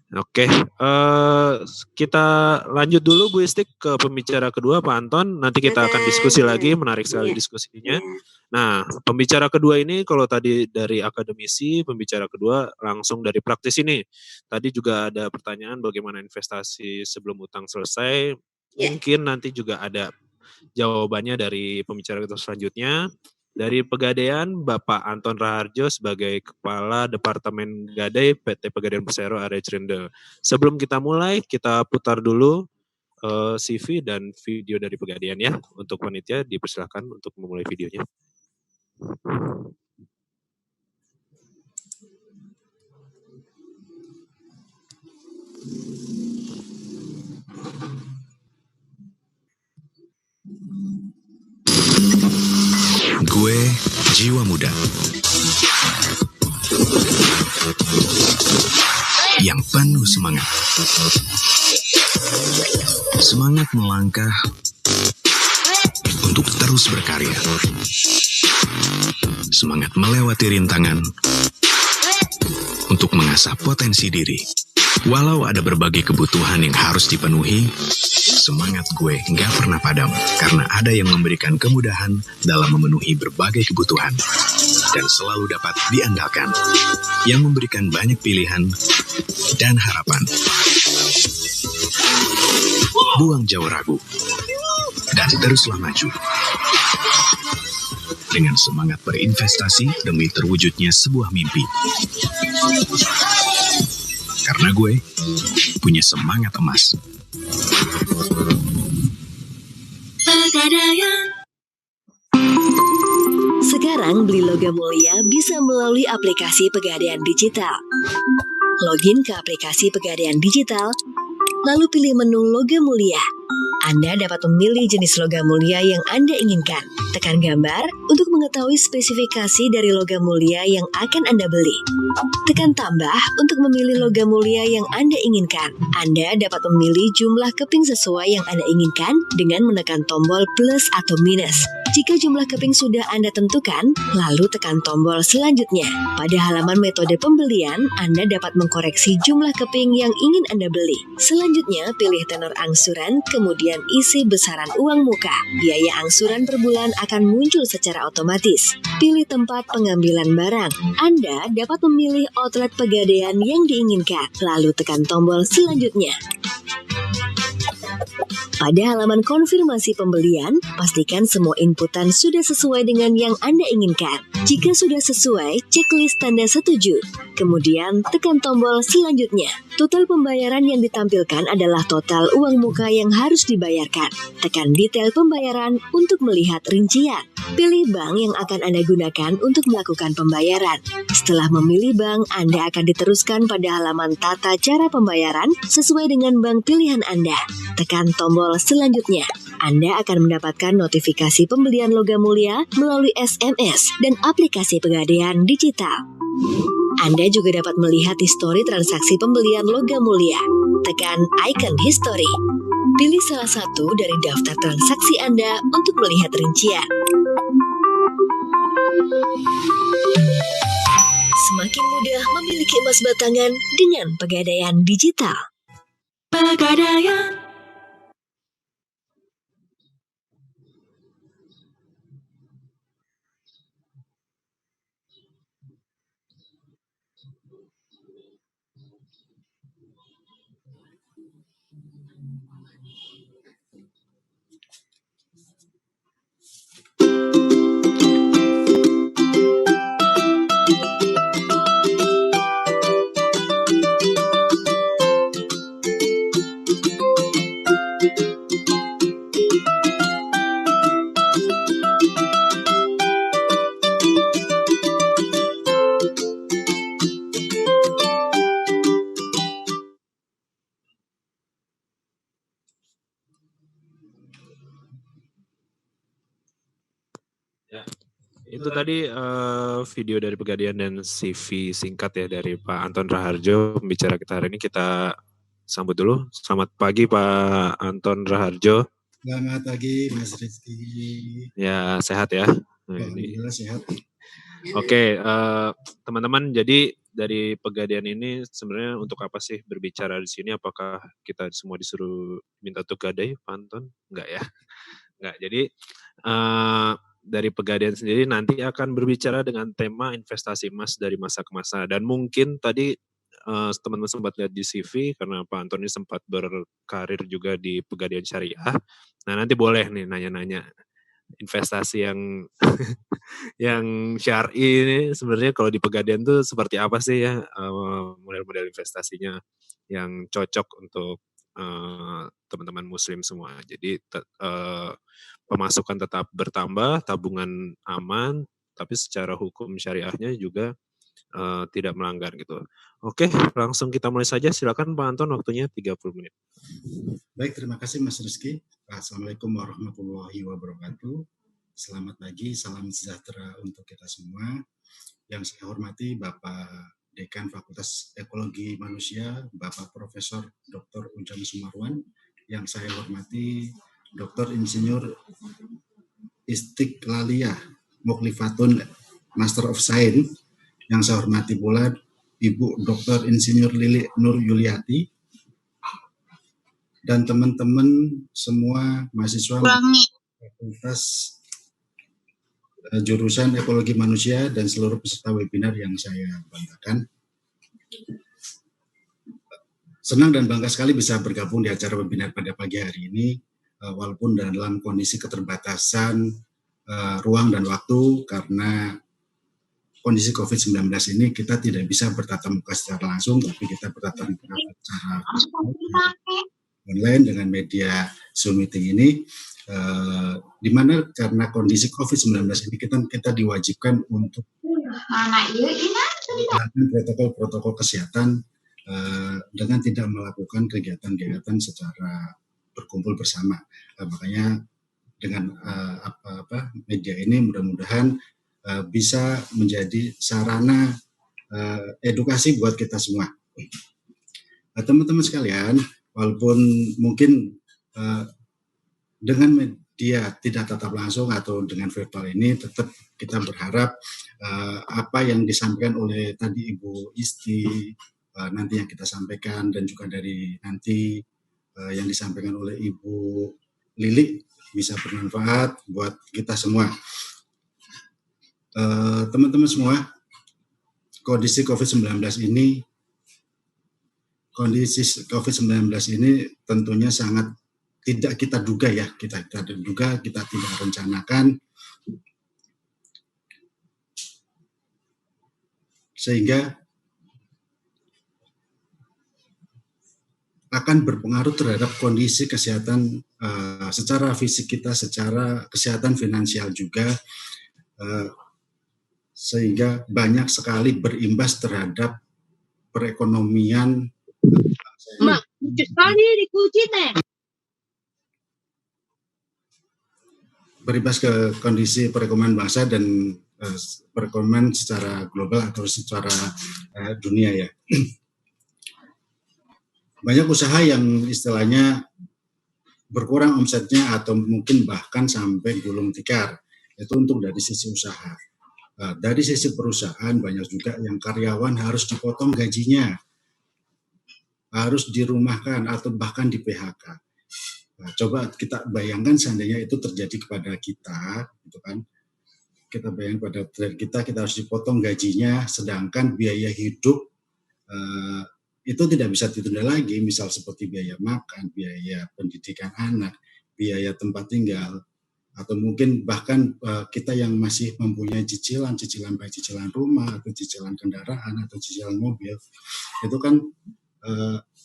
Oke, kita lanjut dulu Bu Istik ke pembicara kedua Pak Anton, nanti kita akan diskusi lagi, menarik sekali diskusinya. Nah, pembicara kedua ini kalau tadi dari akademisi, pembicara kedua langsung dari praktis ini. Tadi juga ada pertanyaan bagaimana investasi sebelum utang selesai, mungkin nanti juga ada jawabannya dari pembicara kita selanjutnya. Dari Pegadaian, Bapak Anton Raharjo sebagai Kepala Departemen Gadai PT Pegadaian Persero Area Cirende. Sebelum kita mulai, kita putar dulu CV dan video dari Pegadaian ya. Untuk panitia dipersilakan untuk memulai videonya. Gue jiwa muda yang penuh semangat. Semangat melangkah untuk terus berkarya. Semangat melewati rintangan untuk mengasah potensi diri. Walau ada berbagai kebutuhan yang harus dipenuhi, semangat gue nggak pernah padam karena ada yang memberikan kemudahan dalam memenuhi berbagai kebutuhan dan selalu dapat diandalkan, yang memberikan banyak pilihan dan harapan. Buang jauh ragu dan teruslah maju dengan semangat berinvestasi demi terwujudnya sebuah mimpi. Karena gue punya semangat emas. Sekarang beli logam mulia bisa melalui aplikasi Pegadaian Digital. Login ke aplikasi Pegadaian Digital, lalu pilih menu logam mulia. Anda dapat memilih jenis logam mulia yang Anda inginkan. Tekan gambar untuk mengetahui spesifikasi dari logam mulia yang akan Anda beli. Tekan tambah untuk memilih logam mulia yang Anda inginkan. Anda dapat memilih jumlah keping sesuai yang Anda inginkan dengan menekan tombol plus atau minus. Jika jumlah keping sudah Anda tentukan, lalu tekan tombol selanjutnya. Pada halaman metode pembelian, Anda dapat mengkoreksi jumlah keping yang ingin Anda beli. Selanjutnya, pilih tenor angsuran, kemudian isi besaran uang muka. Biaya angsuran per bulan akan muncul secara otomatis. Pilih tempat pengambilan barang. Anda dapat memilih outlet Pegadaian yang diinginkan, lalu tekan tombol selanjutnya. Pada halaman konfirmasi pembelian, pastikan semua inputan sudah sesuai dengan yang Anda inginkan. Jika sudah sesuai, checklist tanda setuju. Kemudian, tekan tombol selanjutnya. Total pembayaran yang ditampilkan adalah total uang muka yang harus dibayarkan. Tekan detail pembayaran untuk melihat rincian. Pilih bank yang akan Anda gunakan untuk melakukan pembayaran. Setelah memilih bank, Anda akan diteruskan pada halaman tata cara pembayaran sesuai dengan bank pilihan Anda. Tekan tombol selanjutnya. Anda akan mendapatkan notifikasi pembelian logam mulia melalui SMS dan aplikasi Pegadaian Digital. Anda juga dapat melihat histori transaksi pembelian logam mulia. Tekan icon history. Pilih salah satu dari daftar transaksi Anda untuk melihat rincian. Semakin mudah memiliki emas batangan dengan Pegadaian Digital. Pegadaian. Itu tadi video dari Pegadaian dan CV singkat ya dari Pak Anton Raharjo, pembicara kita hari ini. Kita sambut dulu. Selamat pagi Pak Anton Raharjo. Selamat pagi Mas Rizky. Ya, sehat ya? Alhamdulillah sehat. Oke, teman-teman, jadi dari Pegadaian ini sebenarnya untuk apa sih berbicara di sini? Apakah kita semua disuruh minta untuk gadai, Pak Anton? Enggak ya? Enggak. Jadi dari Pegadaian sendiri nanti akan berbicara dengan tema investasi emas dari masa ke masa. Dan mungkin tadi teman-teman sempat lihat di CV karena Pak Anton ini sempat berkarir juga di Pegadaian Syariah. Nah nanti boleh nih nanya-nanya investasi yang yang syar'i ini sebenarnya kalau di Pegadaian tuh seperti apa sih ya model-model investasinya yang cocok untuk teman-teman muslim semua. Jadi pemasukan tetap bertambah, tabungan aman, tapi secara hukum syariahnya juga tidak melanggar gitu. Oke, langsung kita mulai saja. Silakan Pak Anton, waktunya 30 menit. Baik, terima kasih Mas Rizky. Assalamualaikum warahmatullahi wabarakatuh. Selamat pagi, salam sejahtera untuk kita semua. Yang saya hormati Bapak Dekan Fakultas Ekologi Manusia, Bapak Profesor Dr. Ujang Sumarwan. Yang saya hormati Dr. Insinyur Istiqlaliyah Muklifatun Master of Science. Yang saya hormati pula Ibu Dr. Insinyur Lili Nur Yuliati dan teman-teman semua mahasiswa Fakultas jurusan Ekologi Manusia dan seluruh peserta webinar yang saya banggakan. Senang dan bangga sekali bisa bergabung di acara webinar pada pagi hari ini, walaupun dalam kondisi keterbatasan ruang dan waktu karena kondisi COVID-19 ini kita tidak bisa bertatap muka secara langsung, tapi kita bertatap muka secara online dengan media Zoom meeting ini, di mana karena kondisi COVID-19 ini kita diwajibkan untuk melakukan protokol kesehatan dengan tidak melakukan kegiatan-kegiatan secara berkumpul bersama. Makanya dengan media ini mudah-mudahan bisa menjadi sarana edukasi buat kita semua. Teman-teman sekalian, walaupun mungkin dengan media tidak tatap langsung atau dengan virtual ini, tetap kita berharap apa yang disampaikan oleh tadi Ibu Isti, nanti yang kita sampaikan, dan juga dari nanti yang disampaikan oleh Ibu Lili bisa bermanfaat buat kita semua. Teman-teman semua, kondisi COVID-19 ini tentunya sangat tidak kita duga ya, kita tidak rencanakan, sehingga akan berpengaruh terhadap kondisi kesehatan secara fisik kita, secara kesehatan finansial juga, sehingga banyak sekali berimbas terhadap perekonomian. Mak, sekali dikunci teh. Berimbas ke kondisi perekonomian bangsa dan perekonomian secara global atau secara dunia ya. Banyak usaha yang istilahnya berkurang omsetnya atau mungkin bahkan sampai gulung tikar. Itu untuk dari sisi usaha. Dari sisi perusahaan banyak juga yang karyawan harus dipotong gajinya, harus dirumahkan atau bahkan di PHK. Nah, coba kita bayangkan seandainya itu terjadi kepada kita, gitu kan? Kita bayangkan pada kita harus dipotong gajinya, sedangkan biaya hidup itu tidak bisa ditunda lagi, misal seperti biaya makan, biaya pendidikan anak, biaya tempat tinggal, atau mungkin bahkan kita yang masih mempunyai cicilan baik cicilan rumah atau cicilan kendaraan atau cicilan mobil, itu kan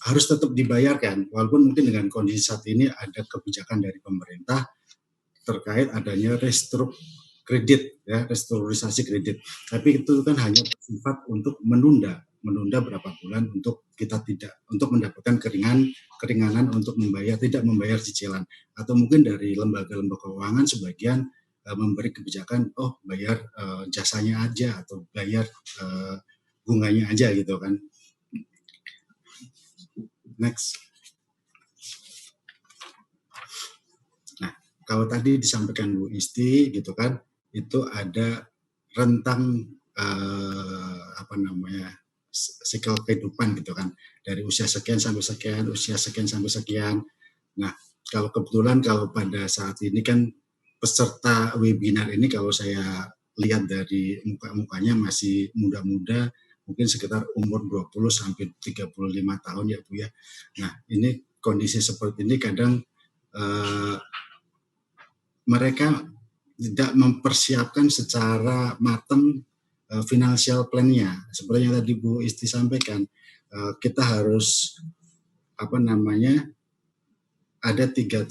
harus tetap dibayarkan, walaupun mungkin dengan kondisi saat ini ada kebijakan dari pemerintah terkait adanya restrukturisasi kredit, tapi itu kan hanya bersifat untuk menunda berapa bulan untuk kita untuk mendapatkan keringanan untuk tidak membayar cicilan, atau mungkin dari lembaga-lembaga keuangan sebagian memberi kebijakan bayar jasanya aja atau bayar bunganya aja gitu kan. Next. Nah, kalau tadi disampaikan Bu Isti gitu kan, itu ada rentang sikl kehidupan gitu kan, dari usia sekian sampai sekian, usia sekian sampai sekian. Nah, kalau kebetulan kalau pada saat ini kan peserta webinar ini kalau saya lihat dari muka-mukanya masih muda-muda, mungkin sekitar umur 20 sampai 35 tahun ya Bu ya. Nah, ini kondisi seperti ini kadang mereka tidak mempersiapkan secara matang financial plan-nya. Seperti yang tadi Bu Isti sampaikan, kita harus ada tiga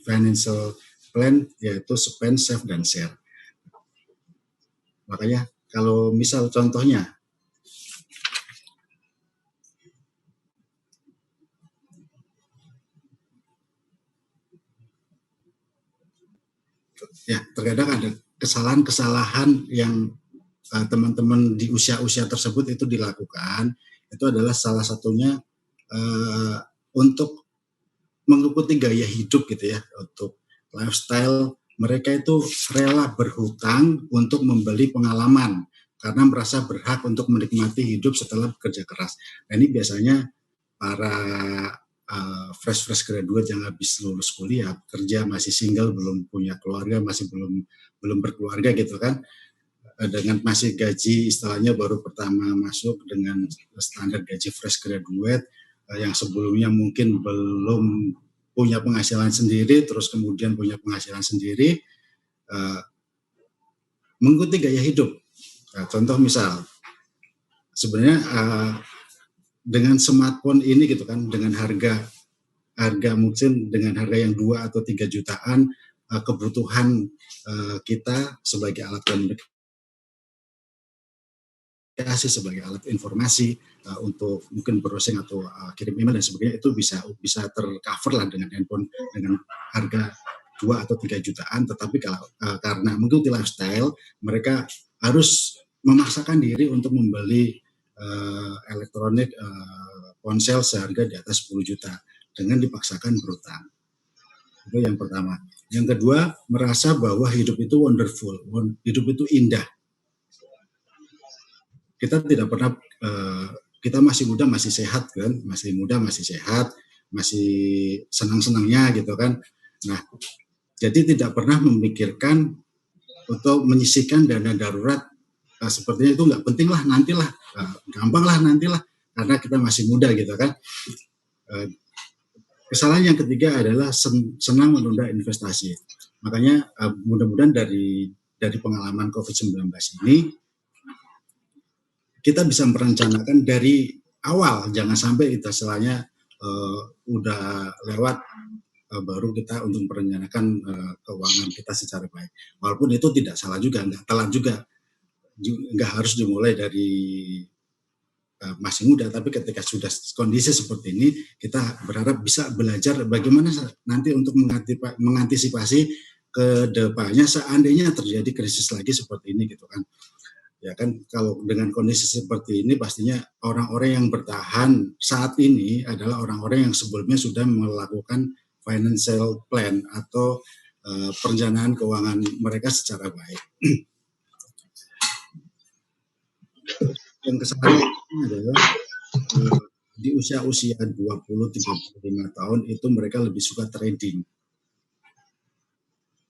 financial plan, yaitu spend, save, dan share. Makanya kalau misal contohnya ya terkadang ada kesalahan-kesalahan yang teman-teman di usia-usia tersebut itu dilakukan, itu adalah salah satunya untuk mengikuti gaya hidup gitu ya, untuk lifestyle. Mereka itu rela berhutang untuk membeli pengalaman karena merasa berhak untuk menikmati hidup setelah bekerja keras. Nah, ini biasanya para fresh graduate yang habis lulus kuliah, kerja masih single, belum punya keluarga, masih belum berkeluarga gitu kan, dengan masih gaji istilahnya baru pertama masuk dengan standar gaji fresh graduate yang sebelumnya mungkin belum punya penghasilan sendiri, terus kemudian punya penghasilan sendiri, mengikuti gaya hidup. Nah, contoh misal, sebenarnya dengan smartphone ini gitu kan, dengan harga mungkin dengan harga yang 2 atau 3 jutaan, kebutuhan kita sebagai alat komunikasi, sebagai alat informasi untuk mungkin browsing atau kirim email dan sebagainya, itu bisa tercover lah dengan handphone dengan harga 2 atau 3 jutaan. Tetapi kalau karena mengikuti lifestyle, mereka harus memaksakan diri untuk membeli elektronik ponsel seharga di atas 10 juta dengan dipaksakan berutang. Itu yang pertama. Yang kedua, merasa bahwa hidup itu wonderful, hidup itu indah. Kita tidak pernah, kita masih muda, masih sehat kan, masih muda, masih sehat, masih senang-senangnya gitu kan. Nah, jadi tidak pernah memikirkan untuk menyisihkan dana darurat, sepertinya itu nggak penting lah, nantilah, gampang lah nantilah, karena kita masih muda gitu kan. Kesalahan yang ketiga adalah senang menunda investasi. Makanya mudah-mudahan dari pengalaman COVID-19 ini, kita bisa merencanakan dari awal, jangan sampai kita istilahnya udah lewat baru kita untuk merencanakan keuangan kita secara baik. Walaupun itu tidak salah juga, nggak telat juga, nggak harus dimulai dari masih muda, tapi ketika sudah kondisi seperti ini, kita berharap bisa belajar bagaimana nanti untuk mengantisipasi ke depannya seandainya terjadi krisis lagi seperti ini gitu kan. Ya kan, kalau dengan kondisi seperti ini pastinya orang-orang yang bertahan saat ini adalah orang-orang yang sebelumnya sudah melakukan financial plan atau perencanaan keuangan mereka secara baik. Yang kesalahan adalah di usia-usia 20-35 tahun itu mereka lebih suka trading,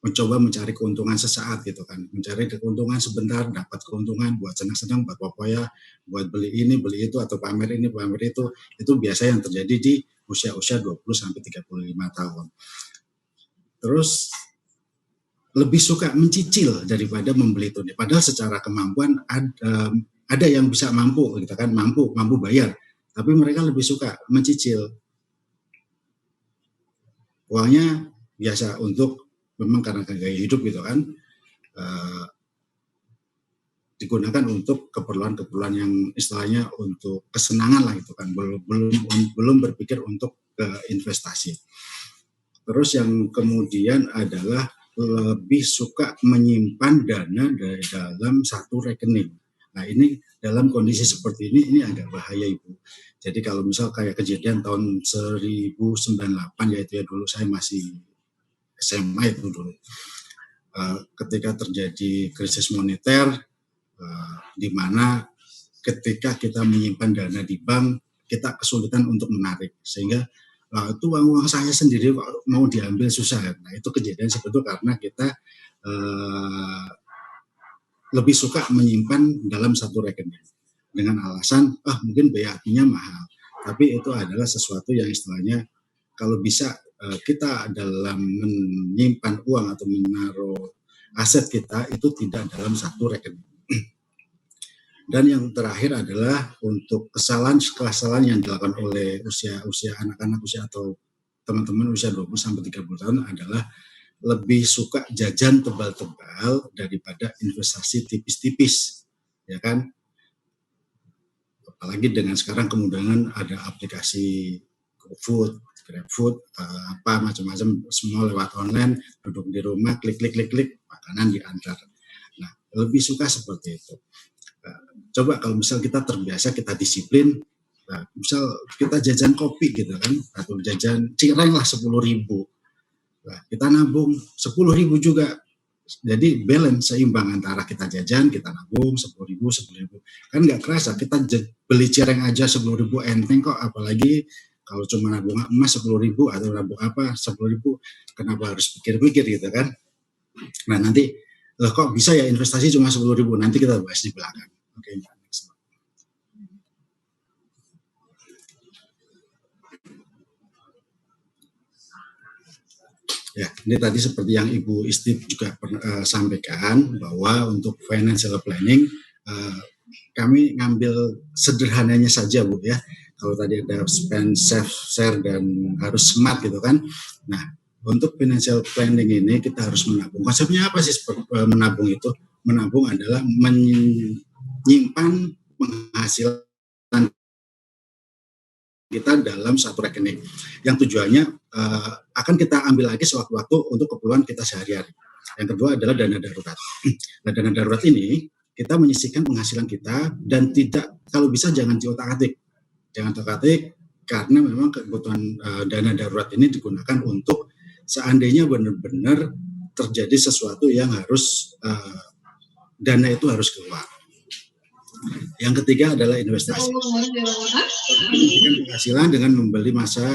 mencoba mencari keuntungan sesaat gitu kan, mencari keuntungan sebentar, dapat keuntungan buat senang-senang, buat popoya, buat beli ini, beli itu, atau pamer ini, pamer itu biasa yang terjadi di usia-usia 20-35 tahun. Terus lebih suka mencicil daripada membeli tunai, padahal secara kemampuan ada yang bisa mampu, gitu kan, mampu bayar, tapi mereka lebih suka mencicil. Uangnya biasa untuk memang karena gaya hidup gitu kan, digunakan untuk keperluan-keperluan yang istilahnya untuk kesenangan lah gitu kan, belum berpikir untuk ke investasi. Terus yang kemudian adalah lebih suka menyimpan dana dari dalam satu rekening. Nah, ini dalam kondisi seperti ini agak bahaya Ibu. Jadi kalau misal kayak kejadian tahun 1998, yaitu ya dulu saya masih SMA itu dulu. Ketika terjadi krisis moneter, di mana ketika kita menyimpan dana di bank, kita kesulitan untuk menarik, sehingga itu uang saya sendiri mau diambil susah. Nah, itu kejadian sebetulnya karena kita lebih suka menyimpan dalam satu rekening dengan alasan mungkin BAP-nya mahal, tapi itu adalah sesuatu yang istilahnya kalau bisa kita dalam menyimpan uang atau menaruh aset kita itu tidak dalam satu rekening. Dan yang terakhir adalah untuk kesalahan yang dilakukan oleh usia anak-anak usia atau teman-teman usia 20 sampai 30 tahun adalah lebih suka jajan tebal-tebal daripada investasi tipis-tipis, ya kan? Apalagi dengan sekarang kemudahan ada aplikasi GoFood, GrabFood, macam-macam semua lewat online, duduk di rumah, klik, makanan diantar. Nah, lebih suka seperti itu. Coba kalau misal kita terbiasa, kita disiplin, misal kita jajan kopi gitu kan, atau jajan cireng lah 10.000. Nah, kita nabung 10.000 juga. Jadi balance, seimbang antara kita jajan, kita nabung 10.000. Kan nggak kerasa, kita beli cireng aja 10.000 enteng kok, apalagi kalau cuma nabung emas 10.000 atau nabung apa 10.000, kenapa harus pikir-pikir gitu kan. Nah nanti, kok bisa ya investasi cuma 10.000, nanti kita bahas di belakang. Oke, next. Ya, ini tadi seperti yang Ibu Isti juga sampaikan bahwa untuk financial planning kami ngambil sederhananya saja Bu ya. Kalau tadi ada spend, save, share dan harus smart gitu kan. Nah, untuk financial planning ini kita harus menabung. Konsepnya apa sih menabung itu? Menabung adalah menyimpan penghasilan kita dalam satu rekening yang tujuannya akan kita ambil lagi sewaktu-waktu untuk keperluan kita sehari-hari. Yang kedua adalah dana darurat. Nah, dana darurat ini kita menyisihkan penghasilan kita dan tidak, kalau bisa jangan diotak-atik. Jangan otak-atik karena memang kebutuhan dana darurat ini digunakan untuk seandainya benar-benar terjadi sesuatu yang harus dana itu harus keluar. Yang ketiga adalah investasi. Memberikan penghasilan dengan membeli masa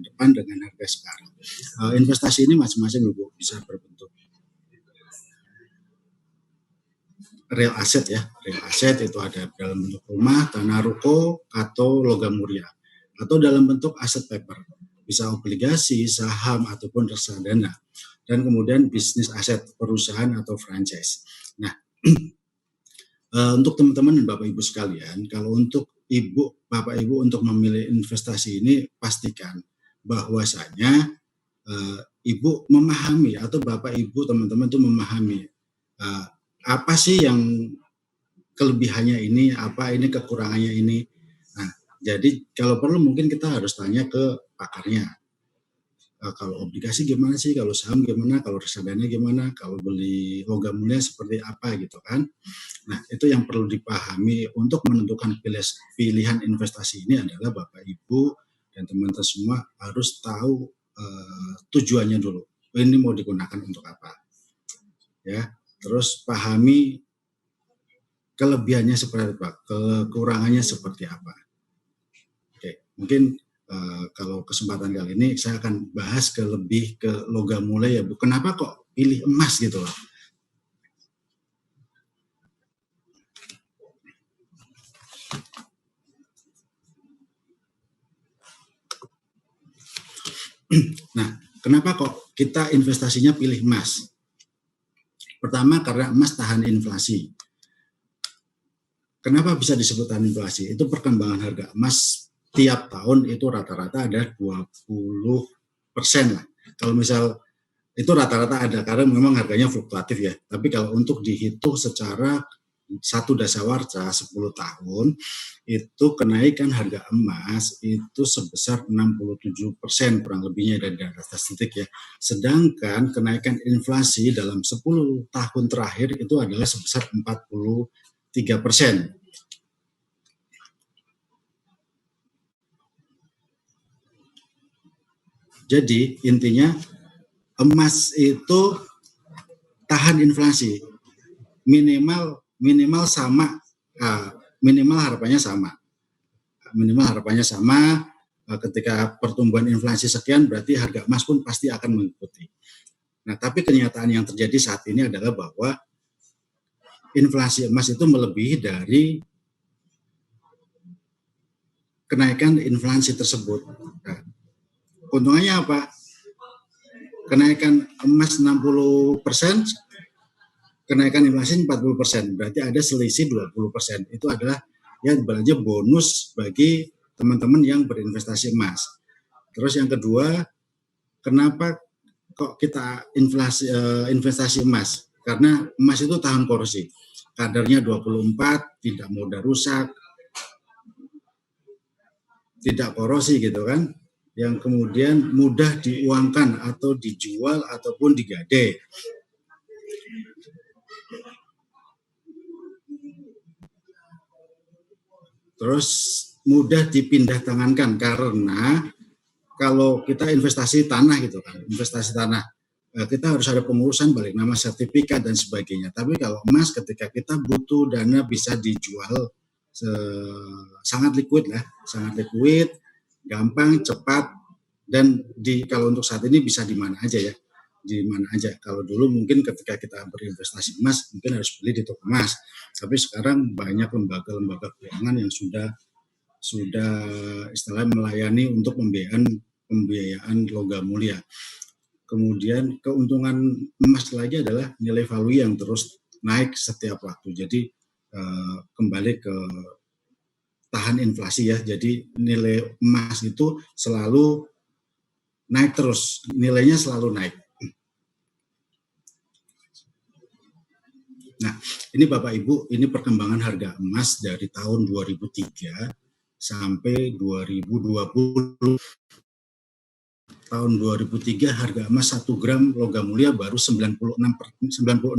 depan dengan harga sekarang. Investasi ini macam-macam Ibu, bisa berbentuk real asset ya. Real asset itu ada dalam bentuk rumah, tanah, ruko, atau logam mulia. Atau dalam bentuk aset paper. Bisa obligasi, saham, ataupun reksadana. Dan kemudian bisnis aset, perusahaan atau franchise. Nah, untuk teman-teman dan Bapak Ibu sekalian, kalau untuk Bapak Ibu untuk memilih investasi ini, pastikan bahwasanya Ibu memahami atau Bapak Ibu teman-teman itu memahami apa sih yang kelebihannya ini, apa ini kekurangannya ini. Nah, jadi kalau perlu mungkin kita harus tanya ke pakarnya. Kalau obligasi gimana sih, kalau saham gimana, kalau reksadana gimana, kalau beli logam mulia seperti apa gitu kan. Nah, itu yang perlu dipahami untuk menentukan pilihan investasi ini adalah Bapak Ibu dan teman-teman semua harus tahu tujuannya dulu. Ini mau digunakan untuk apa? Ya, terus pahami kelebihannya seperti apa, kekurangannya seperti apa. Oke, mungkin kalau kesempatan kali ini saya akan bahas lebih ke logam mulia ya Bu. Kenapa kok pilih emas gitu loh? Nah, kenapa kok kita investasinya pilih emas? Pertama karena emas tahan inflasi. Kenapa bisa disebut tahan inflasi? Itu perkembangan harga emas tiap tahun itu rata-rata ada 20% lah. Kalau misal itu rata-rata ada karena memang harganya fluktuatif ya. Tapi kalau untuk dihitung secara satu dasawarsa 10 tahun itu kenaikan harga emas itu sebesar 67% kurang lebihnya dari data statistik ya. Sedangkan kenaikan inflasi dalam 10 tahun terakhir itu adalah sebesar 43%. Jadi intinya emas itu tahan inflasi minimal minimal sama, minimal harapannya sama. Ketika pertumbuhan inflasi sekian, berarti harga emas pun pasti akan mengikuti. Nah, tapi kenyataan yang terjadi saat ini adalah bahwa inflasi emas itu melebihi dari kenaikan inflasi tersebut. Nah, keuntungannya apa? Kenaikan emas 60%, kenaikan inflasi 40%, berarti ada selisih 20%. Itu adalah ya belanja bonus bagi teman-teman yang berinvestasi emas. Terus yang kedua, kenapa kok kita investasi emas? Karena emas itu tahan korrosi. Kadarnya 24, tidak mudah rusak, tidak korosi gitu kan. Yang kemudian mudah diuangkan atau dijual ataupun digade. Terus mudah dipindah tangankan, karena kalau kita investasi tanah gitu kan, kita harus ada pengurusan balik nama, sertifikat dan sebagainya. Tapi kalau emas, ketika kita butuh dana bisa dijual, sangat liquid, gampang, cepat, dan kalau untuk saat ini bisa di mana aja ya, di mana aja. Kalau dulu mungkin ketika kita berinvestasi emas mungkin harus beli di toko emas, tapi sekarang banyak lembaga-lembaga keuangan yang sudah istilahnya melayani untuk pembiayaan logam mulia. Kemudian keuntungan emas lagi adalah nilai value yang terus naik setiap waktu. Jadi kembali ke tahan inflasi ya. Jadi nilai emas itu selalu naik terus, nilainya selalu naik. Nah, ini Bapak Ibu, ini perkembangan harga emas dari tahun 2003 sampai 2020. Tahun 2003 harga emas 1 gram logam mulia baru 96.250.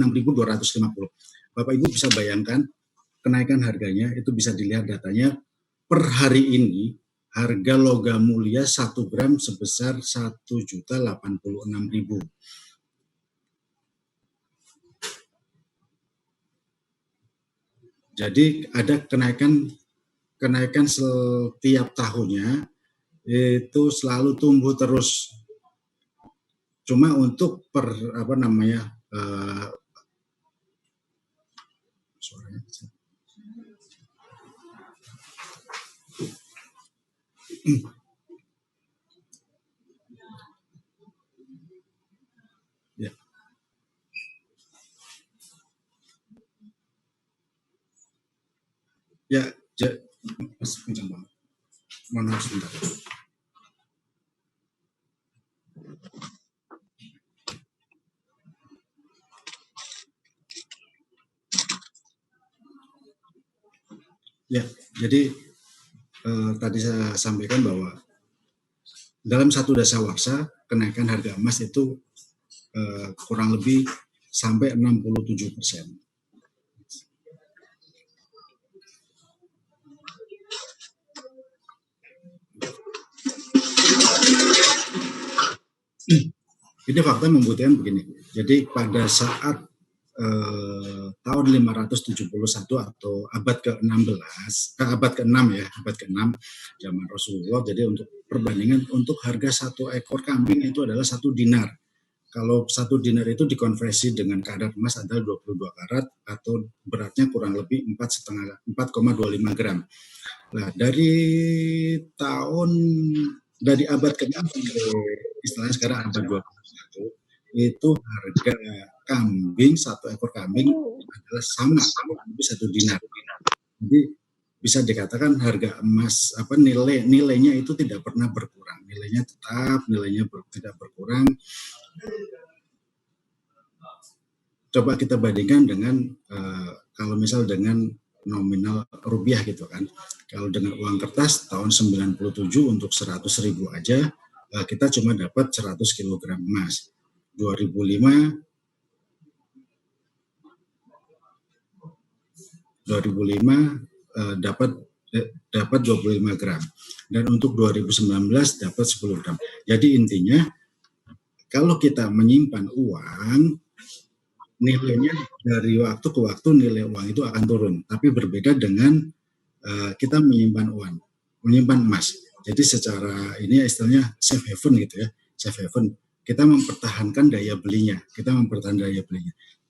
Bapak Ibu bisa bayangkan kenaikan harganya, itu bisa dilihat datanya. Per hari ini harga logam mulia 1 gram sebesar 1.086.000. Jadi ada kenaikan setiap tahunnya, itu selalu tumbuh terus. Cuma untuk kencang banget. Mohon maaf sebentar. Ya, jadi tadi saya sampaikan bahwa dalam satu dasawarsa kenaikan harga emas itu kurang lebih sampai 67%. Ini fakta membuktikan begini. Jadi pada saat tahun 571 atau abad ke-16, abad ke-6 ya, abad ke-6 zaman Rasulullah. Jadi untuk perbandingan, untuk harga 1 ekor kambing itu adalah 1 dinar. Kalau 1 dinar itu dikonversi dengan kadar emas adalah 22 karat atau beratnya kurang lebih 4,25 gram. Nah, dari abad ke-6 sampai istilahnya sekarang abad 21, itu harga kambing, 1 ekor kambing adalah sama lebih 1 dinar. Jadi bisa dikatakan harga emas nilainya itu tidak pernah berkurang. Nilainya tidak berkurang. Coba kita bandingkan dengan kalau misal dengan nominal rupiah gitu kan. Kalau dengan uang kertas tahun 97 untuk 100.000 aja kita cuma dapat 100 kg emas. 2005 dapat 25 gram, dan untuk 2019 dapat 10 gram. Jadi intinya kalau kita menyimpan uang nilainya dari waktu ke waktu nilai uang itu akan turun. Tapi berbeda dengan kita menyimpan emas. Jadi secara ini istilahnya safe haven gitu ya, safe haven. Kita mempertahankan daya belinya,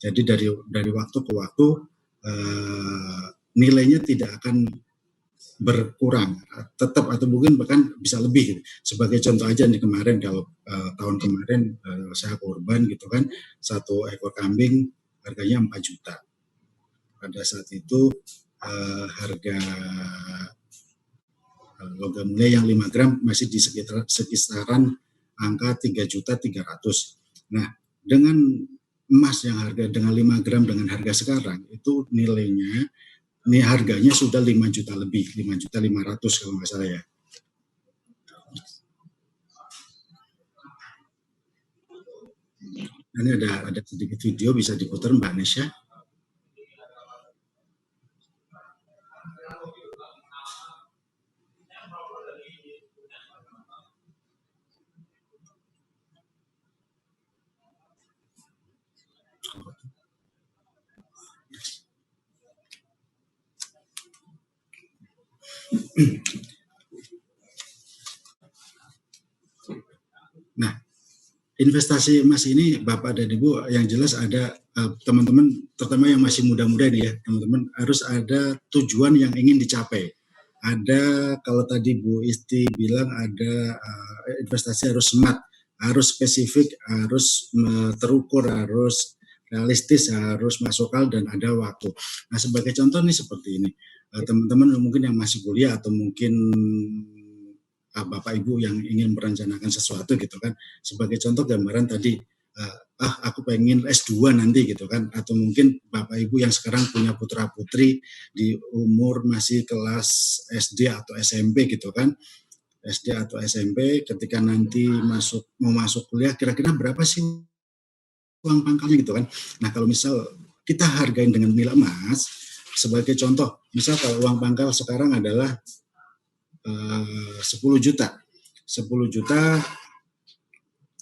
Jadi dari waktu ke waktu nilainya tidak akan berkurang, tetap atau mungkin bahkan bisa lebih. Gitu. Sebagai contoh aja nih kemarin kalau tahun kemarin saya korban gitu kan, 1 ekor kambing harganya 4 juta. Pada saat itu harga logam mulia yang 5 gram masih di sekitaran angka 3.300.000. Nah, dengan emas yang harga dengan 5 gram dengan harga sekarang itu harganya sudah 5 juta lebih, 5.500.000 kalau nggak salah ya. Ini ada sedikit video bisa diputar Mbak Nesya. Nah, investasi emas ini Bapak dan Ibu yang jelas ada teman-teman terutama yang masih muda-muda nih ya, teman-teman harus ada tujuan yang ingin dicapai. Ada kalau tadi Bu Isti bilang ada investasi harus smart, harus spesifik, harus terukur, harus realistis, harus masuk akal dan ada waktu. Nah, sebagai contoh nih seperti ini. Teman-teman mungkin yang masih kuliah atau mungkin Bapak Ibu yang ingin merencanakan sesuatu gitu kan, sebagai contoh gambaran tadi, aku pengen S2 nanti gitu kan, atau mungkin Bapak Ibu yang sekarang punya putra putri di umur masih kelas SD atau SMP gitu kan, SD atau SMP ketika nanti mau masuk kuliah kira-kira berapa sih uang pangkalnya gitu kan. Nah kalau misal kita hargain dengan nilai emas, sebagai contoh, misal kalau uang pangkal sekarang adalah 10 juta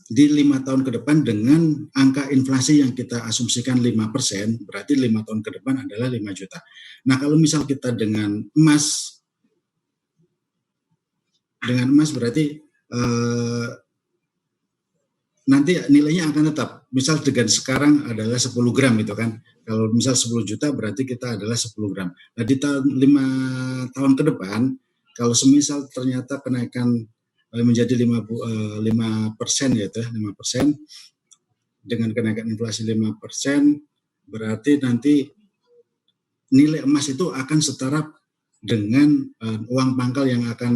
di 5 tahun ke depan dengan angka inflasi yang kita asumsikan 5%, berarti 5 tahun ke depan adalah 5 juta. Nah kalau misal kita dengan emas berarti nanti nilainya akan tetap. Misal dengan sekarang adalah 10 gram gitu kan. Kalau misal 10 juta berarti kita adalah 10 gram. Nah di 5 tahun ke depan, kalau semisal ternyata kenaikan menjadi 5% gitu ya, 5%, dengan kenaikan inflasi 5%, berarti nanti nilai emas itu akan setara dengan uang pangkal yang akan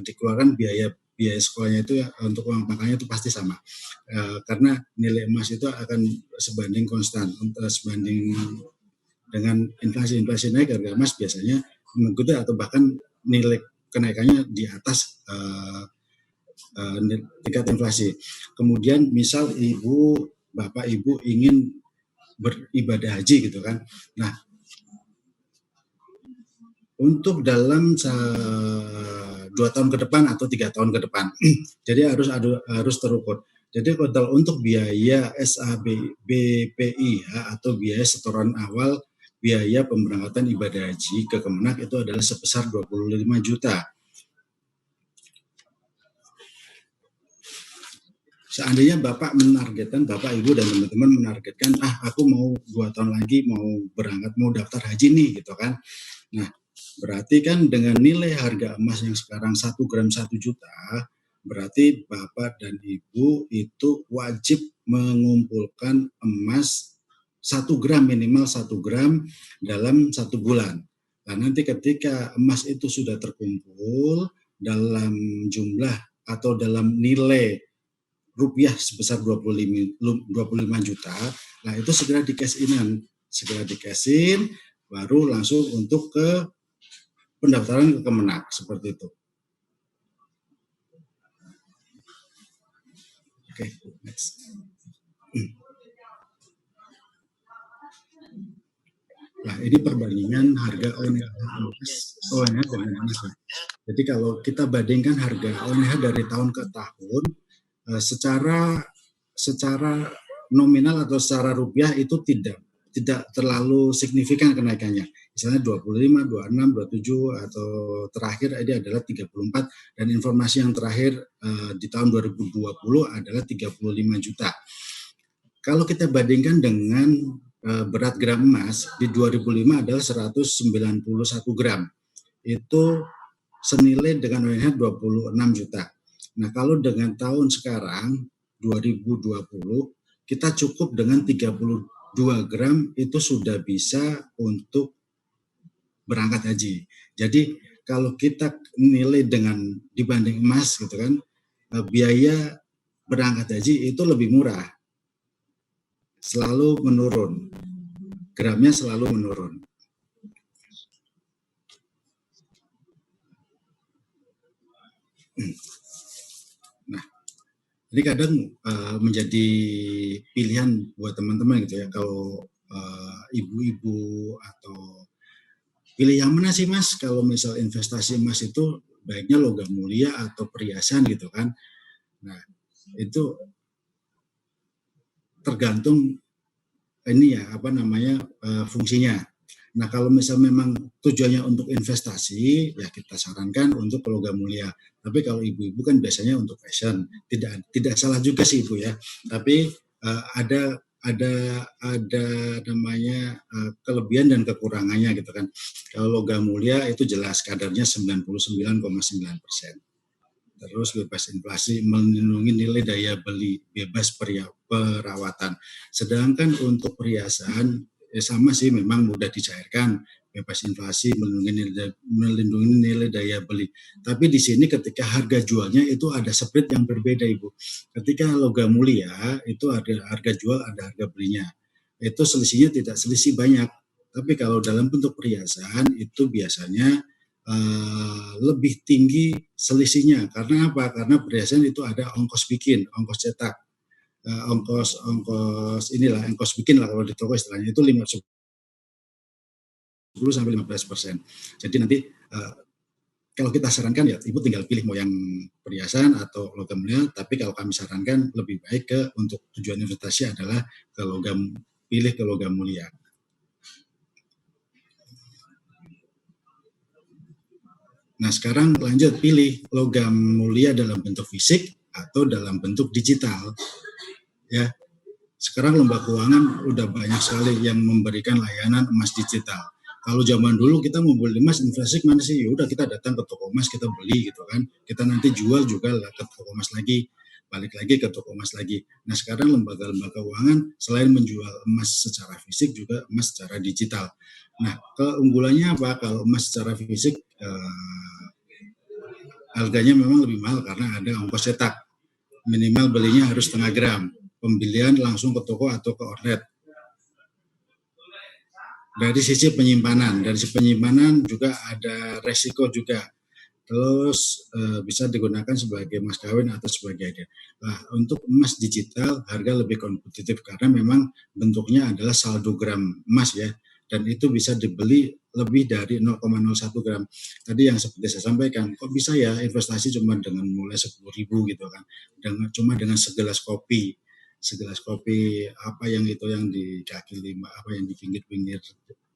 dikeluarkan biaya sekolahnya itu ya, untuk uang pangkalnya itu pasti sama. Karena nilai emas itu akan sebanding konstan, sebanding dengan inflasi naik, harga emas biasanya mengikuti atau bahkan nilai kenaikannya di atas tingkat inflasi. Kemudian misal Bapak Ibu ingin beribadah haji gitu kan. Nah, untuk dalam 2 tahun ke depan atau 3 tahun ke depan. Jadi harus terukur. Jadi kalau untuk biaya SABPI atau biaya setoran awal biaya pemberangkatan ibadah haji ke Kemenak itu adalah sebesar 25 juta. Seandainya Bapak Ibu dan teman-teman menargetkan, aku mau 2 tahun lagi mau berangkat, mau daftar haji nih gitu kan. Nah, berarti kan dengan nilai harga emas yang sekarang 1 gram 1 juta, berarti Bapak dan Ibu itu wajib mengumpulkan emas 1 gram, minimal 1 gram dalam 1 bulan. Nah, nanti ketika emas itu sudah terkumpul dalam jumlah atau dalam nilai rupiah sebesar 25 juta, nah itu segera di cash in, baru langsung untuk ke pendaftaran ke Kemenak, seperti itu. Oke, next. Nah, ini perbandingan harga ONH dengan emas. Jadi kalau kita bandingkan harga ONH dari tahun ke tahun, secara nominal atau secara rupiah itu tidak terlalu signifikan kenaikannya. Misalnya 25, 26, 27 atau terakhir ini adalah 34 dan informasi yang terakhir di tahun 2020 adalah 35 juta. Kalau kita bandingkan dengan berat gram emas di 2005 adalah 191 gram. Itu senilai dengan ONH 26 juta. Nah, kalau dengan tahun sekarang 2020 kita cukup dengan 32 gram itu sudah bisa untuk berangkat haji. Jadi kalau kita nilai dengan dibanding emas gitu kan, biaya berangkat haji itu lebih murah. Selalu menurun. Gramnya selalu menurun. Nah, jadi kadang menjadi pilihan buat teman-teman gitu ya, kalau ibu-ibu atau pilih yang mana sih Mas kalau misal investasi emas itu baiknya logam mulia atau perhiasan gitu kan. Nah, itu tergantung ini ya fungsinya. Nah, kalau misal memang tujuannya untuk investasi, ya kita sarankan untuk logam mulia. Tapi kalau ibu-ibu kan biasanya untuk fashion, tidak salah juga sih Ibu ya. Tapi ada namanya kelebihan dan kekurangannya gitu kan. Kalau logam mulia itu jelas kadarnya 99,9%. Terus bebas inflasi, melindungi nilai daya beli, bebas perawatan. Sedangkan untuk perhiasan sama sih, memang mudah dicairkan, bebas inflasi, melindungi nilai daya beli. Tapi di sini ketika harga jualnya itu ada spread yang berbeda Ibu. Ketika logam mulia itu ada harga jual, ada harga belinya. Itu selisihnya tidak selisih banyak. Tapi kalau dalam bentuk perhiasan itu biasanya lebih tinggi selisihnya. Karena apa? Karena perhiasan itu ada ongkos bikin, ongkos cetak, ongkos bikin lah kalau di toko istilahnya itu 10-15%. Jadi nanti kalau kita sarankan ya Ibu tinggal pilih mau yang perhiasan atau logam mulia, tapi kalau kami sarankan lebih baik untuk tujuan investasi adalah pilih ke logam mulia. Nah, sekarang lanjut pilih logam mulia dalam bentuk fisik atau dalam bentuk digital. Ya. Sekarang lembaga keuangan udah banyak sekali yang memberikan layanan emas digital. Kalau zaman dulu kita mau beli emas investasi mana sih? Ya udah kita datang ke toko emas, kita beli gitu kan. Kita nanti jual juga ke toko emas lagi, balik lagi ke toko emas lagi. Nah, sekarang lembaga-lembaga keuangan selain menjual emas secara fisik juga emas secara digital. Nah, keunggulannya apa? Kalau emas secara fisik harganya memang lebih mahal karena ada ongkos cetak. Minimal belinya harus 0,5 gram. Pembelian langsung ke toko atau ke outlet. Dari sisi penyimpanan juga ada resiko juga. Terus bisa digunakan sebagai mas kawin atau sebagai hadiah. Nah, untuk emas digital harga lebih kompetitif karena memang bentuknya adalah saldo gram emas ya. Dan itu bisa dibeli lebih dari 0,01 gram. Tadi yang seperti saya sampaikan, kok bisa ya investasi cuma dengan mulai 10.000 gitu kan. Cuma dengan segelas kopi apa yang itu yang di kaki lima, apa yang di pinggir-pinggir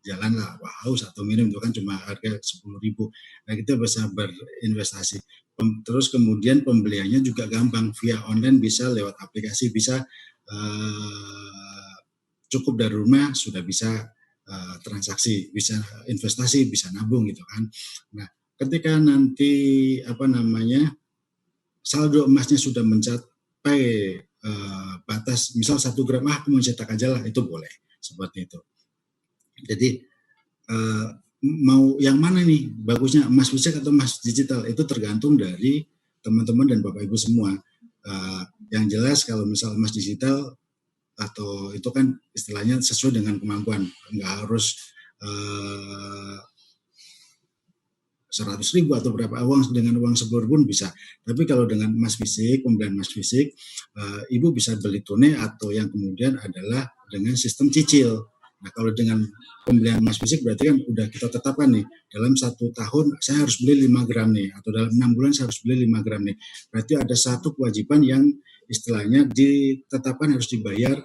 jalan lah, haus atau minum itu kan cuma harga 10.000. Nah, kita bisa berinvestasi. Terus kemudian pembeliannya juga gampang via online, bisa lewat aplikasi, bisa cukup dari rumah sudah bisa transaksi, bisa investasi, bisa nabung gitu kan. Nah, ketika nanti saldo emasnya sudah mencapai batas, misal 1 gram, aku mau cetak aja lah, itu boleh seperti itu. Jadi mau yang mana nih bagusnya, emas fisik atau emas digital, itu tergantung dari teman-teman dan Bapak Ibu semua. Yang jelas kalau misal emas digital atau itu kan istilahnya sesuai dengan kemampuan, nggak harus 100.000 atau berapa dengan uang 10.000 pun bisa. Tapi kalau dengan emas fisik, pembelian emas fisik, Ibu bisa beli tunai atau yang kemudian adalah dengan sistem cicil. Nah, kalau dengan pembelian emas fisik berarti kan udah kita tetapkan nih, dalam 1 tahun saya harus beli 5 gram nih, atau dalam 6 bulan saya harus beli 5 gram nih. Berarti ada satu kewajiban yang istilahnya ditetapkan harus dibayar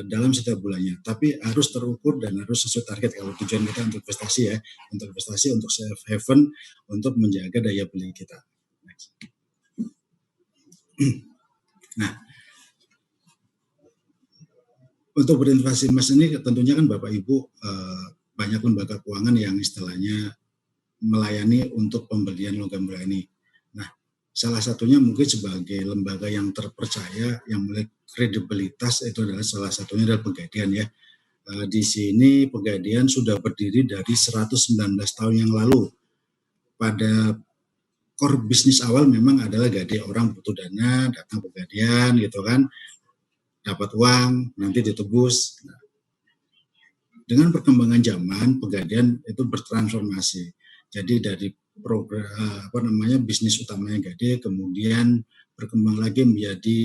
dalam setiap bulannya. Tapi harus terukur dan harus sesuai target kalau tujuan kita untuk investasi ya, untuk investasi, untuk safe haven, untuk menjaga daya beli kita. Nah, untuk berinvestasi emas ini tentunya kan Bapak Ibu banyak lembaga keuangan yang istilahnya melayani untuk pembelian logam mulia ini. Nah, salah satunya mungkin sebagai lembaga yang terpercaya, yang memiliki kredibilitas itu adalah salah satunya adalah Pegadaian ya. Di sini Pegadaian sudah berdiri dari 119 tahun yang lalu. Pada core bisnis awal memang adalah gadai, orang butuh dana, datang Pegadaian gitu kan, dapat uang, nanti ditebus. Nah, dengan perkembangan zaman, Pegadaian itu bertransformasi. Jadi dari program bisnis utamanya Gadai, kemudian berkembang lagi menjadi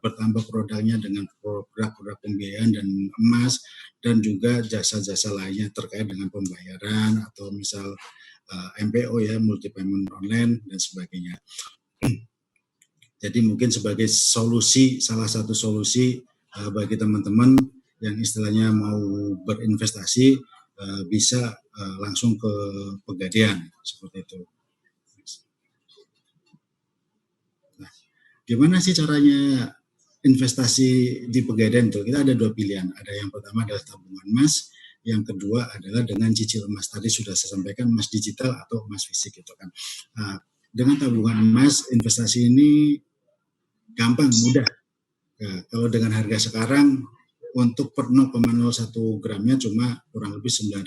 bertambah produknya dengan produk-produk pembiayaan dan emas, dan juga jasa-jasa lainnya terkait dengan pembayaran atau misal MPO ya, multi payment online dan sebagainya. Jadi mungkin sebagai solusi, salah satu solusi bagi teman-teman yang istilahnya mau berinvestasi bisa langsung ke Pegadaian seperti itu. Nah, gimana sih caranya investasi di Pegadaian itu? Kita ada dua pilihan. Ada yang pertama adalah tabungan emas, yang kedua adalah dengan cicil emas. Tadi sudah saya sampaikan, emas digital atau emas fisik gitu kan. Nah, dengan tabungan emas investasi ini gampang, mudah. Nah, kalau dengan harga sekarang untuk per 0,01 gramnya cuma kurang lebih 9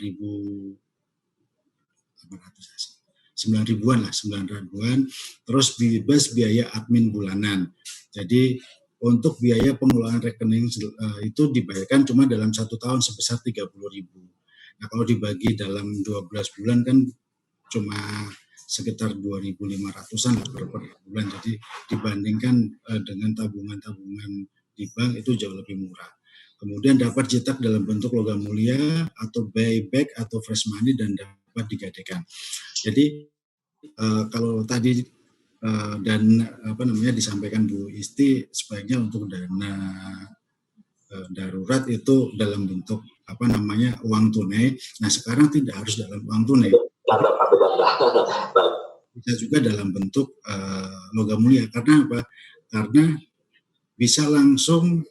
ribuan lah, 9 ribuan. Terus bebas biaya admin bulanan. Jadi untuk biaya pengelolaan rekening itu dibayarkan cuma dalam 1 tahun sebesar 30.000. Nah, kalau dibagi dalam 12 bulan kan cuma sekitar 2.500-an lah per bulan. Jadi dibandingkan dengan tabungan-tabungan di bank itu jauh lebih murah. Kemudian dapat cetak dalam bentuk logam mulia atau buyback atau fresh money dan dapat digadaikan. Jadi kalau tadi dan disampaikan Bu Isti, sebaiknya untuk dana darurat itu dalam bentuk uang tunai. Nah, sekarang tidak harus dalam uang tunai. Bisa juga dalam bentuk logam mulia. Karena apa? Karena bisa langsung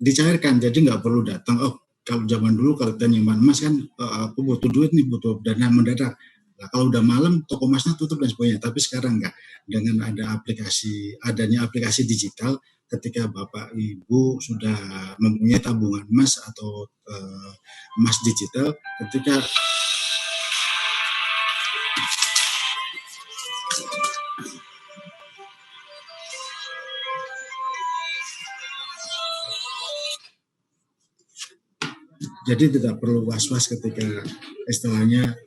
dicairkan, jadi nggak perlu datang. Oh, kalau zaman dulu kalau kita nyimpan emas kan, aku butuh duit nih, butuh dana mendadak. Nah, kalau udah malam toko emasnya tutup dan sebagainya. Tapi sekarang enggak. Dengan adanya aplikasi digital, ketika Bapak Ibu sudah mempunyai tabungan emas atau emas digital, ketika jadi tidak perlu was-was ketika istilahnya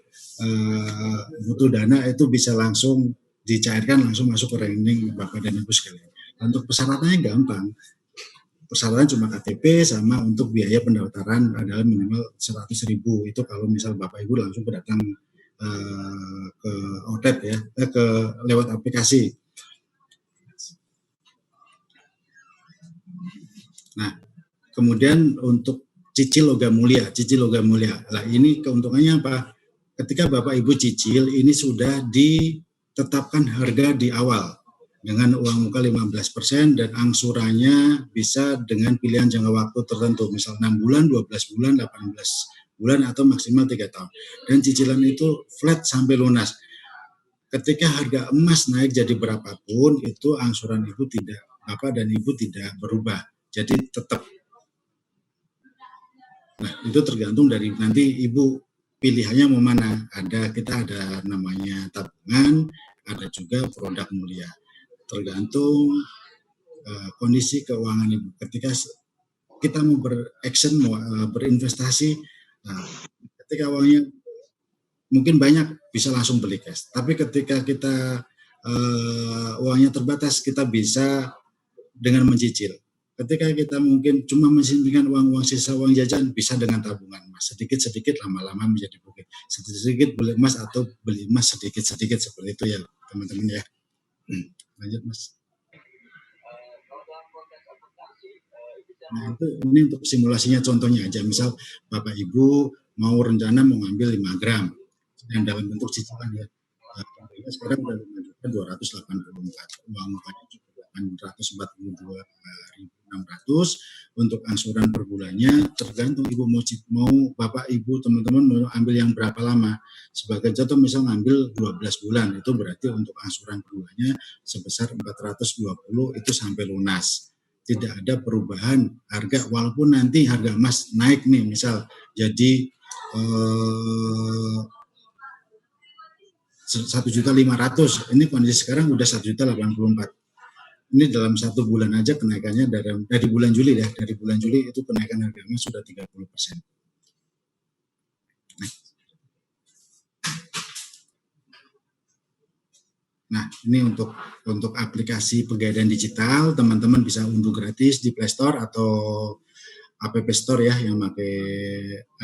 butuh dana, itu bisa langsung dicairkan, langsung masuk ke rekening Bapak dan Ibu sekalian. Untuk persyaratannya gampang. Persyaratan cuma KTP sama untuk biaya pendaftaran adalah minimal 100.000. Itu kalau misal Bapak Ibu langsung datang ke outlet ya, lewat aplikasi. Nah, kemudian untuk cicil logam mulia. Nah, ini keuntungannya apa? Ketika Bapak Ibu cicil, ini sudah ditetapkan harga di awal dengan uang muka 15% dan angsurannya bisa dengan pilihan jangka waktu tertentu, misal 6 bulan, 12 bulan, 18 bulan, atau maksimal 3 tahun. Dan cicilan itu flat sampai lunas. Ketika harga emas naik jadi berapapun, itu angsuran Ibu Bapak dan Ibu tidak berubah. Jadi tetap. Nah, itu tergantung dari nanti Ibu pilihannya mau mana. Kita ada namanya tabungan, ada juga produk mulia. Tergantung kondisi keuangan Ibu. Ketika kita mau berinvestasi, ketika uangnya mungkin banyak, bisa langsung beli cash. Tapi ketika kita uangnya terbatas, kita bisa dengan mencicil. Ketika kita mungkin cuma menyisihkan uang sisa uang jajan, bisa dengan tabungan emas. Sedikit-sedikit lama-lama menjadi bukit. Sedikit beli emas atau beli emas sedikit-sedikit, seperti itu ya teman-teman ya. Lanjut Mas. Nah, ini untuk simulasinya contohnya aja. Misal Bapak Ibu mau rencana mau ngambil 5 gram dan dalam bentuk cicilan ya. Sekarang sudah menunjukkan 284. Uang mukanya juga 842.600 untuk angsuran per bulannya, tergantung Ibu mau Bapak Ibu teman-teman mau ambil yang berapa lama. Sebagai contoh misal ngambil 12 bulan, itu berarti untuk angsuran per bulannya sebesar 420 itu sampai lunas. Tidak ada perubahan harga, walaupun nanti harga emas naik nih, misal jadi 1.500.000, ini kondisi sekarang udah 1.084.000. Ini dalam 1 bulan aja kenaikannya dari bulan Juli ya, dari bulan Juli itu kenaikan harga emas sudah 30%. Nah, ini untuk aplikasi Pegadaian Digital, teman-teman bisa unduh gratis di Play Store atau App Store ya yang pakai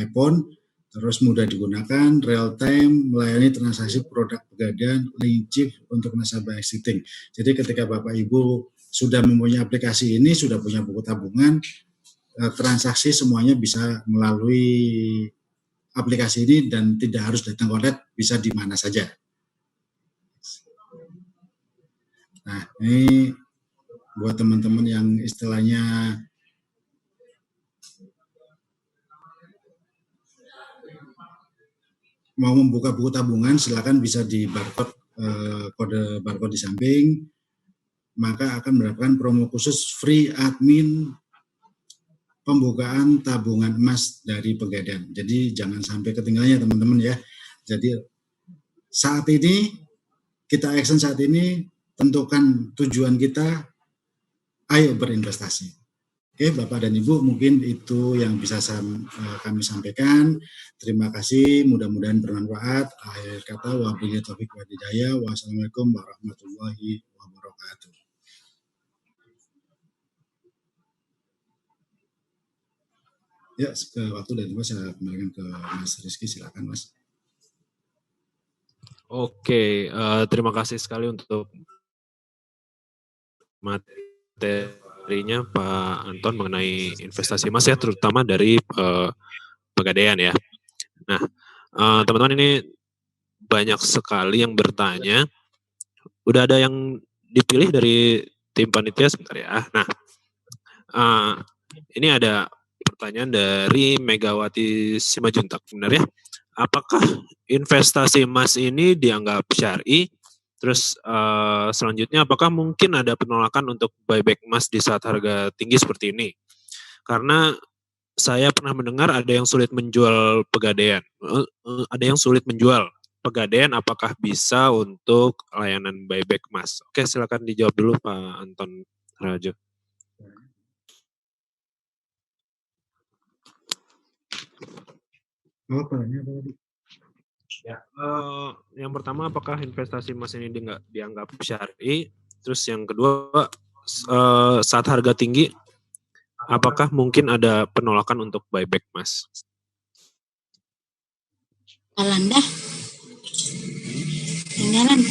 iPhone. Terus mudah digunakan, real time, melayani transaksi produk Pegadaian, link chip untuk nasabah existing. Jadi ketika Bapak Ibu sudah mempunyai aplikasi ini, sudah punya buku tabungan, transaksi semuanya bisa melalui aplikasi ini dan tidak harus datang ke outlet, bisa di mana saja. Nah, ini buat teman-teman yang istilahnya mau membuka buku tabungan, silakan bisa di barcode, kode barcode di samping, maka akan mendapatkan promo khusus free admin pembukaan tabungan emas dari Pegadaian. Jadi jangan sampai ketinggalannya teman-teman ya. Jadi saat ini, kita action saat ini, tentukan tujuan kita, ayo berinvestasi. Oke, Bapak dan Ibu, mungkin itu yang bisa kami sampaikan. Terima kasih, mudah-mudahan bermanfaat. Akhir kata, wabillahi taufiq wal hidayah. Wassalamualaikum warahmatullahi wabarakatuh. Ya, waktu dan juga saya kembalikan ke Mas Rizky, silakan Mas. Oke, terima kasih sekali untuk materinya Pak Anton mengenai investasi emas ya, terutama dari Pegadaian ya. Nah, teman-teman ini banyak sekali yang bertanya. Udah ada yang dipilih dari tim panitia sebentar ya. Nah, ini ada pertanyaan dari Megawati Simajuntak, benar ya? Apakah investasi emas ini dianggap syar'i? Terus selanjutnya apakah mungkin ada penolakan untuk buyback emas di saat harga tinggi seperti ini? Karena saya pernah mendengar ada yang sulit menjual Pegadaian. Ada yang sulit menjual Pegadaian, apakah bisa untuk layanan buyback emas? Oke, silakan dijawab dulu Pak Anton Rajo. Ya, yang pertama apakah investasi emas ini dianggap syar'i? Terus yang kedua saat harga tinggi apakah mungkin ada penolakan untuk buyback emas? Alanda. Tinggalan.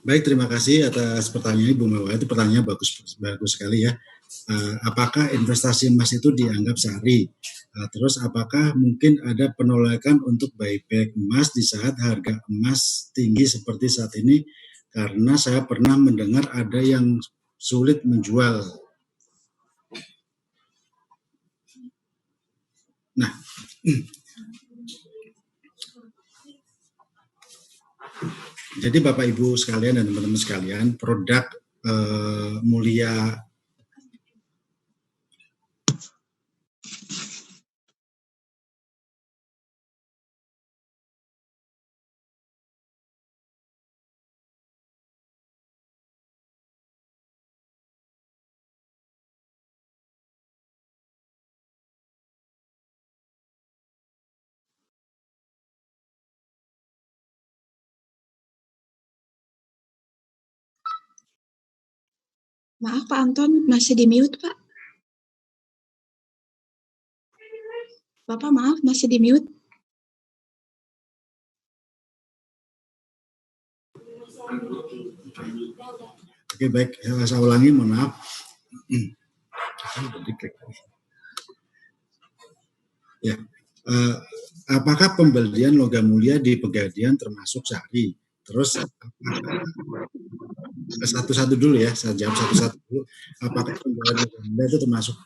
Baik, terima kasih atas pertanyaan Ibu Mawar. Itu pertanyaannya bagus sekali ya. Apakah investasi emas itu dianggap syar'i? Terus apakah mungkin ada penolakan untuk buyback emas di saat harga emas tinggi seperti saat ini? Karena saya pernah mendengar ada yang sulit menjual. Nah, jadi Bapak Ibu sekalian dan teman-teman sekalian, produk Mulia Maaf Pak Anton, masih di mute Pak. Bapak maaf, masih di mute. Oke, baik, saya ulangi, mohon maaf. Ya, apakah pembelian logam mulia di Pegadaian termasuk syari? Terus satu-satu dulu ya, saya jawab satu-satu dulu. Apakah pembelian logam mulia itu termasuk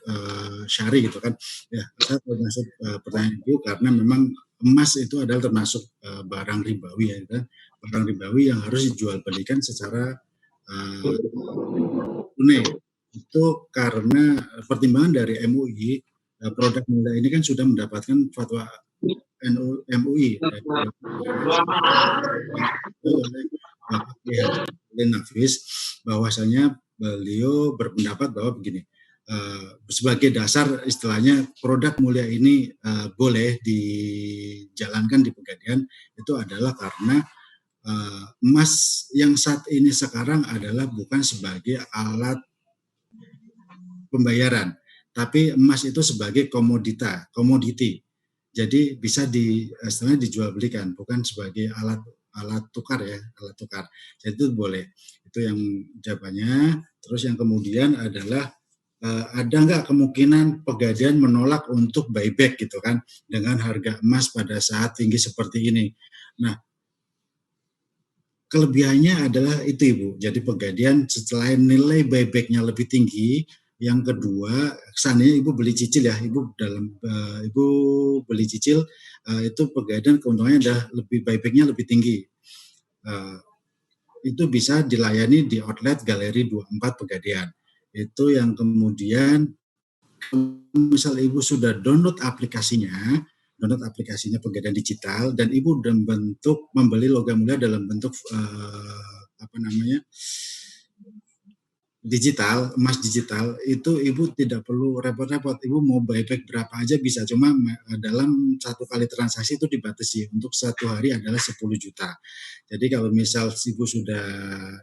syari gitu kan? Ya, saya termasuk pertanyaan itu karena memang emas itu adalah termasuk barang ribawi ya, kan? Barang ribawi yang harus dijual belikan secara tunai. Itu karena pertimbangan dari MUI, produk mulia ini kan sudah mendapatkan fatwa MUI oleh Bapak Nafis, bahwasanya beliau berpendapat bahwa begini, sebagai dasar istilahnya produk mulia ini boleh dijalankan di Pegadaian itu adalah karena emas yang saat ini sekarang adalah bukan sebagai alat pembayaran, tapi emas itu sebagai komoditi. Jadi bisa istilahnya dijual belikan, bukan sebagai alat tukar ya, alat tukar. Jadi itu boleh. Itu yang jawabannya. Terus yang kemudian adalah ada nggak kemungkinan Pegadaian menolak untuk buyback gitu kan dengan harga emas pada saat tinggi seperti ini. Nah, kelebihannya adalah itu Ibu. Jadi Pegadaian setelah nilai buybacknya lebih tinggi, yang kedua, kesannya Ibu beli cicil ya, Ibu beli cicil, itu Pegadaian keuntungannya adalah lebih buybacknya lebih tinggi. Itu bisa dilayani di outlet Galeri 24 Pegadaian. Itu yang kemudian, misal Ibu sudah download aplikasinya Pegadaian Digital, dan Ibu membeli logam mulia dalam bentuk digital, emas digital, itu Ibu tidak perlu repot-repot. Ibu mau buyback berapa aja bisa, cuma dalam satu kali transaksi itu dibatasi. Untuk satu hari adalah 10 juta. Jadi kalau misal Ibu sudah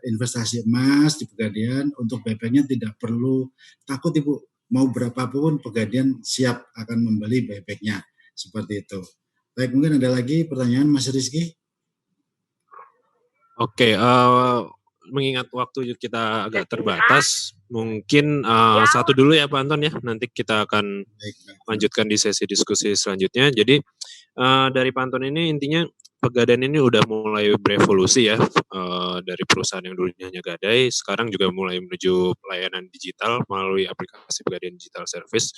investasi emas di Pegadaian, untuk buybacknya tidak perlu takut Ibu. Mau berapapun Pegadaian siap akan membeli buybacknya. Seperti itu. Baik, mungkin ada lagi pertanyaan Mas Rizky? Oke, mengingat waktu kita agak terbatas, mungkin satu dulu ya Pak Anton ya, nanti kita akan lanjutkan di sesi diskusi selanjutnya. Jadi dari Pak Anton ini intinya Pegadaian ini udah mulai berevolusi ya, dari perusahaan yang dulunya hanya gadai, sekarang juga mulai menuju pelayanan digital melalui aplikasi Pegadaian Digital Service.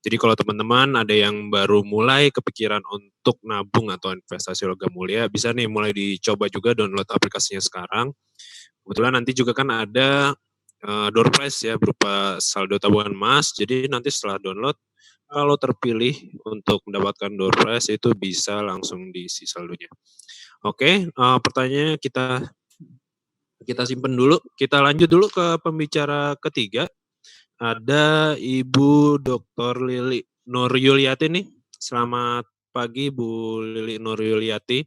Jadi kalau teman-teman ada yang baru mulai kepikiran untuk nabung atau investasi logam mulia, bisa nih mulai dicoba juga download aplikasinya sekarang. Kebetulan nanti juga kan ada door prize ya berupa saldo tabungan emas. Jadi nanti setelah download, kalau terpilih untuk mendapatkan door prize itu bisa langsung diisi saldonya. Oke, pertanyaannya kita simpen dulu. Kita lanjut dulu ke pembicara ketiga. Ada Ibu Dr. Lili Nuryuliati nih. Selamat pagi Bu Lili Nuryuliati.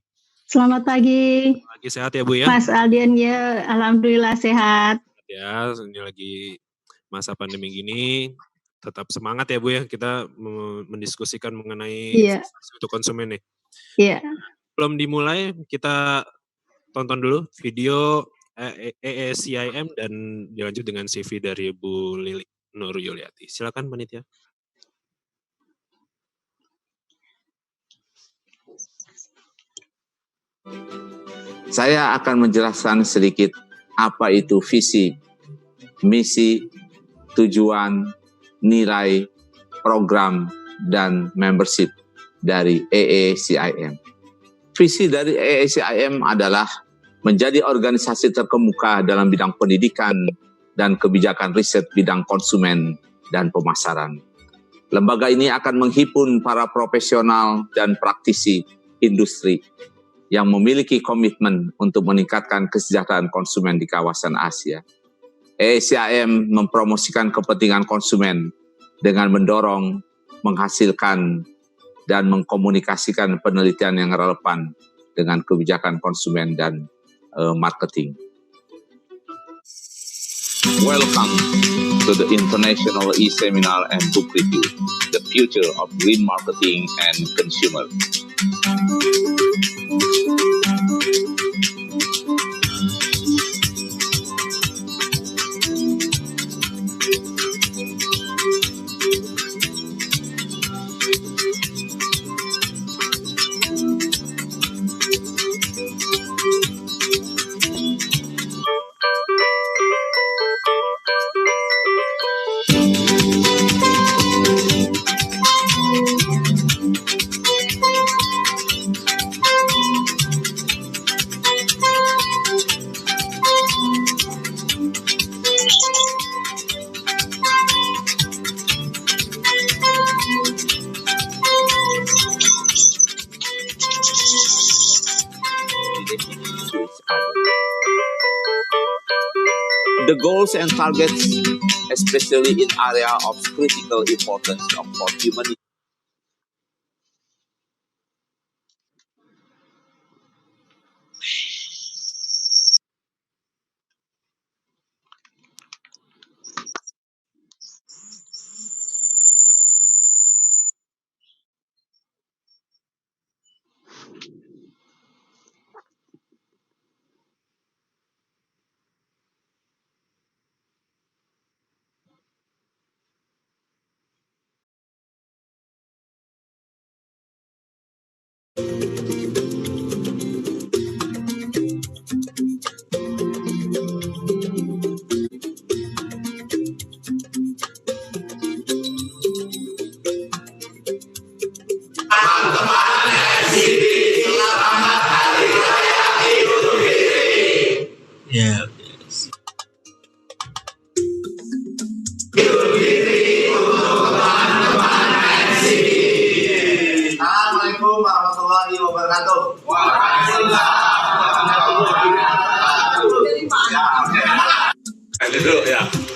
Selamat pagi. Lagi sehat ya Bu ya? Mas Aldian ya, alhamdulillah sehat. Ya, ini lagi masa pandemi gini, tetap semangat ya Bu ya, kita mendiskusikan mengenai investasi untuk konsumen nih. Iya. Belum dimulai, kita tonton dulu video EECIM dan dilanjut dengan CV dari Bu Lili Nuryuliati. Silakan panitia. Saya akan menjelaskan sedikit apa itu visi, misi, tujuan, nilai, program, dan membership dari EECIM. Visi dari EECIM adalah menjadi organisasi terkemuka dalam bidang pendidikan dan kebijakan riset bidang konsumen dan pemasaran. Lembaga ini akan menghimpun para profesional dan praktisi industri yang memiliki komitmen untuk meningkatkan kesejahteraan konsumen di kawasan Asia. EECIM mempromosikan kepentingan konsumen dengan mendorong, menghasilkan, dan mengkomunikasikan penelitian yang relevan dengan kebijakan konsumen dan marketing. Welcome to the International e-Seminar and Book Review, the future of green marketing and consumer. The goals and targets, especially in area of critical importance for humanity. Yeah. Assalamualaikum warahmatullahi wabarakatuh. Duduk ya.